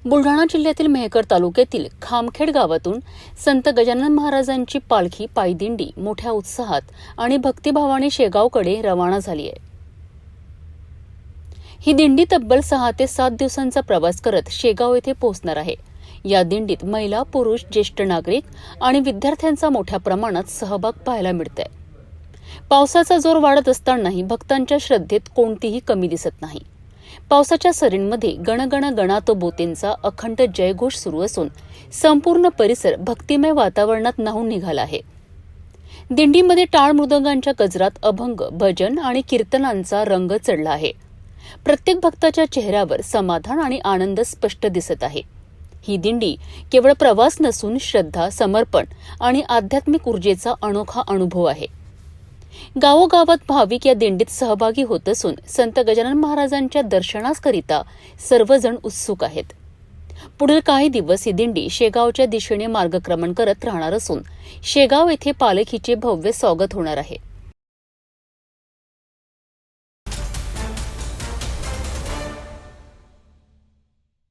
बुलढाणा जिल्ह्यातील मेहकर तालुक्यातील खामखेड गावातून संत गजानन महाराजांची पालखी पायदिंडी मोठ्या उत्साहात आणि भक्तिभावाने शेगावकडे रवाना झाली आहे। ही दिंडी तब्बल 6 ते 7 दिवसांचा प्रवास करत शेगाव येथे पोहोचणार आहे। या दिंडीत महिला, पुरुष, ज्येष्ठ नागरिक आणि विद्यार्थ्यांचा मोठ्या प्रमाणात सहभाग पाहायला मिळतोय। पावसाचा जोर वाढत असतानाही भक्तांच्या श्रद्धेत कोणतीही कमी दिसत नाही। पावसाच्या सरींमध्ये गणगण गणातो बोतेंचा अखंड जयघोष सुरू असून संपूर्ण परिसर भक्तिमय वातावरणात न्हाऊन निघाला आहे। दिंडीमध्ये टाळ मृदंगांच्या गजरात अभंग, भजन आणि कीर्तनांचा रंग चढला आहे। प्रत्येक भक्ताच्या चेहऱ्यावर समाधान आणि आनंद स्पष्ट दिसत आहे। ही दिंडी केवळ प्रवास नसून श्रद्धा, समर्पण आणि आध्यात्मिक ऊर्जेचा अनोखा अनुभव आहे। गावोगावात भाविक या दिंडीत सहभागी होत असून संत गजानन महाराजांच्या दर्शनाकरिता सर्वजण उत्सुक आहेत। पुढील काही दिवस ही दिंडी शेगावच्या दिशेने मार्गक्रमण करत राहणार असून शेगाव येथे पालखीचे भव्य स्वागत होणार आहे।